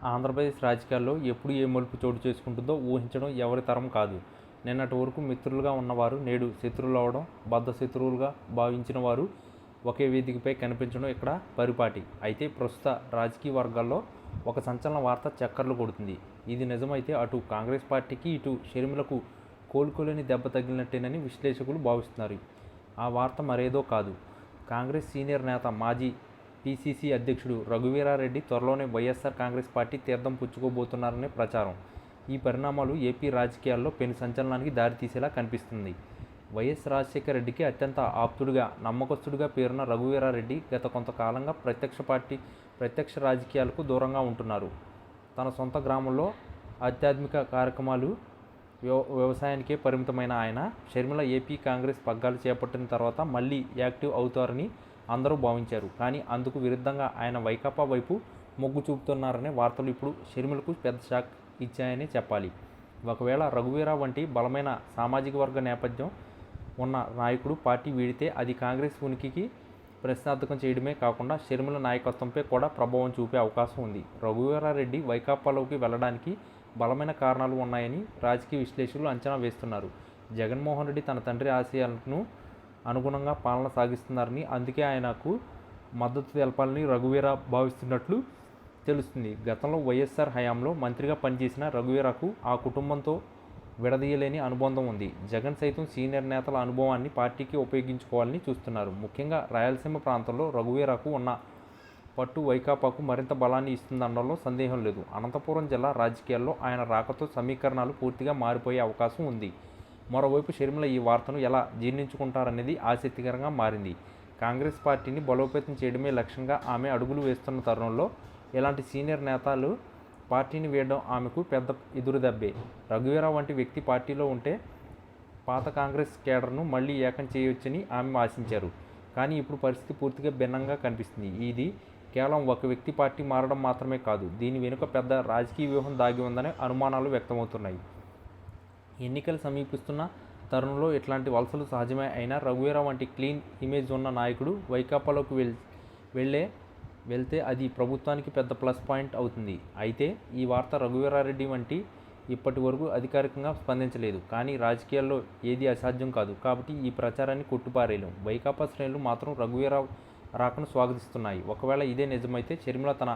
ఆంధ్రప్రదేశ్ రాజకీయాల్లో ఎప్పుడు ఏ మలుపు చోటు చేసుకుంటుందో ఊహించడం ఎవరి తరం కాదు. నిన్నటి వరకు మిత్రులుగా ఉన్నవారు నేడు శత్రువులవడం, బద్ధ శత్రువులుగా భావించిన వారు ఒకే వేదికపై కనిపించడం ఇక్కడ పరిపాటి. అయితే ప్రస్తుత రాజకీయ వర్గాల్లో ఒక సంచలన వార్త చక్కర్లు కొడుతుంది. ఇది నిజమైతే అటు కాంగ్రెస్ పార్టీకి, ఇటు షర్మిలకు కోలుకోలేని దెబ్బ తగిలినట్టేనని విశ్లేషకులు భావిస్తున్నారు. ఆ వార్త మరేదో కాదు. కాంగ్రెస్ సీనియర్ నేత, మాజీ పీసీసీ అధ్యక్షుడు రఘువీరారెడ్డి త్వరలోనే వైఎస్ఆర్ కాంగ్రెస్ పార్టీ తీర్థం పుచ్చుకోబోతున్నారనే ప్రచారం. ఈ పరిణామాలు ఏపీ రాజకీయాల్లో పెను సంచలనానికి దారితీసేలా కనిపిస్తుంది. వైఎస్ రాజశేఖర రెడ్డికి అత్యంత ఆప్తుడిగా, నమ్మకస్తుడిగా పేరున్న రఘువీరారెడ్డి గత కొంతకాలంగా ప్రత్యక్ష రాజకీయాలకు దూరంగా ఉంటున్నారు. తన సొంత గ్రామంలో ఆధ్యాత్మిక కార్యక్రమాలు, వ్యవసాయానికే పరిమితమైన ఆయన షర్మిల ఏపీ కాంగ్రెస్ పగ్గాలు చేపట్టిన తర్వాత మళ్ళీ యాక్టివ్ అవుతారని అందరూ భావించారు. కానీ అందుకు విరుద్ధంగా ఆయన వైకాపా వైపు మొగ్గు చూపుతున్నారనే వార్తలు ఇప్పుడు షర్మిలకు పెద్ద షాక్ ఇచ్చాయని చెప్పాలి. ఒకవేళ రఘువీరా వంటి బలమైన సామాజిక వర్గ నేపథ్యం ఉన్న నాయకుడు పార్టీ వీడితే అది కాంగ్రెస్ ఉనికికి ప్రశ్నార్థకం చేయడమే కాకుండా షర్మిల నాయకత్వంపై కూడా ప్రభావం చూపే అవకాశం ఉంది. రఘువీరారెడ్డి వైకాపాలోకి వెళ్ళడానికి బలమైన కారణాలు ఉన్నాయని రాజకీయ విశ్లేషకులు అంచనా వేస్తున్నారు. జగన్మోహన్ రెడ్డి తన తండ్రి ఆశయాలను అనుగుణంగా పాలన సాగిస్తున్నారని, అందుకే ఆయనకు మద్దతు తెలపాలని రఘువీరా భావిస్తున్నట్లు తెలుస్తుంది. గతంలో వైఎస్ఆర్ హయాంలో మంత్రిగా పనిచేసిన రఘువీరాకు ఆ కుటుంబంతో విడదీయలేని అనుబంధం ఉంది. జగన్ సైతం సీనియర్ నేతల అనుభవాన్ని పార్టీకి ఉపయోగించుకోవాలని చూస్తున్నారు. ముఖ్యంగా రాయలసీమ ప్రాంతంలో రఘువీరాకు ఉన్న పట్టు వైకాపాకు మరింత బలాన్ని ఇస్తుందనడంలో సందేహం లేదు. అనంతపురం జిల్లా రాజకీయాల్లో ఆయన రాకతో సమీకరణాలు పూర్తిగా మారిపోయే అవకాశం ఉంది. మరోవైపు షర్మిల ఈ వార్తను ఎలా జీర్ణించుకుంటారనేది ఆసక్తికరంగా మారింది. కాంగ్రెస్ పార్టీని బలోపేతం చేయడమే లక్ష్యంగా ఆమె అడుగులు వేస్తున్న తరుణంలో ఇలాంటి సీనియర్ నేతలు పార్టీని వీడడం ఆమెకు పెద్ద ఎదురుదెబ్బే. రఘువీరా వంటి వ్యక్తి పార్టీలో ఉంటే పాత కాంగ్రెస్ కేడర్ను మళ్లీ ఏకం చేయవచ్చని ఆమె ఆశించారు. కానీ ఇప్పుడు పరిస్థితి పూర్తిగా భిన్నంగా కనిపిస్తుంది. ఇది కేవలం ఒక వ్యక్తి పార్టీ మారడం మాత్రమే కాదు, దీని వెనుక పెద్ద రాజకీయ వ్యూహం దాగి ఉందనే అనుమానాలు వ్యక్తమవుతున్నాయి. ఎన్నికలు సమీపిస్తున్న తరుణంలో ఇట్లాంటి వలసలు సహజమే. అయినా రఘువీరా వంటి క్లీన్ ఇమేజ్ ఉన్న నాయకుడు వైకాపాలోకి వెళ్తే అది ప్రభుత్వానికి పెద్ద ప్లస్ పాయింట్ అవుతుంది. అయితే ఈ వార్త రఘువీరారెడ్డి వంటి ఇప్పటి వరకు అధికారికంగా స్పందించలేదు. కానీ రాజకీయాల్లో ఏది అసాధ్యం కాదు కాబట్టి ఈ ప్రచారాన్ని కొట్టుపారేయలేం. వైకాపా శ్రేణులు మాత్రం రఘువీరా రాకను స్వాగతిస్తున్నాయి. ఒకవేళ ఇదే నిజమైతే షర్మిల తన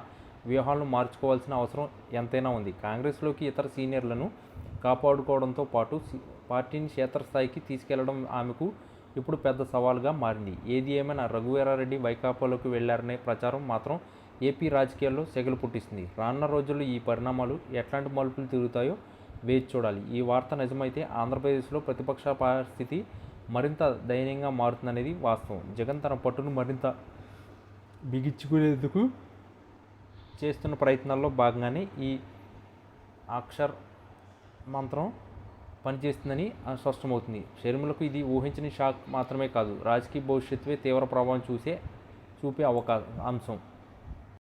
వ్యూహాలను మార్చుకోవాల్సిన అవసరం ఎంతైనా ఉంది. కాంగ్రెస్లోకి ఇతర సీనియర్లను కాపాడుకోవడంతో పాటు పార్టీని క్షేత్రస్థాయికి తీసుకెళ్లడం ఆమెకు ఇప్పుడు పెద్ద సవాలుగా మారింది. ఏది ఏమైనా రఘువీరారెడ్డి వైకాపాలోకి వెళ్లారనే ప్రచారం మాత్రం ఏపీ రాజకీయాల్లో సెగలు పుట్టిస్తుంది. రానున్న రోజుల్లో ఈ పరిణామాలు ఎట్లాంటి మలుపులు తిరుగుతాయో వేచి చూడాలి. ఈ వార్త నిజమైతే ఆంధ్రప్రదేశ్లో ప్రతిపక్ష పరిస్థితి మరింత దయనీయంగా మారుతుందనేది వాస్తవం. జగన్ తన పట్టును మరింత బిగించుకునేందుకు చేస్తున్న ప్రయత్నాల్లో భాగంగానే ఈ అక్షర్ మంత్రం పనిచేస్తుందని స్పష్టమవుతుంది. షర్మిలకు ఇది ఊహించని షాక్ మాత్రమే కాదు, రాజకీయ భవిష్యత్తుపై తీవ్ర ప్రభావం చూపే అంశం.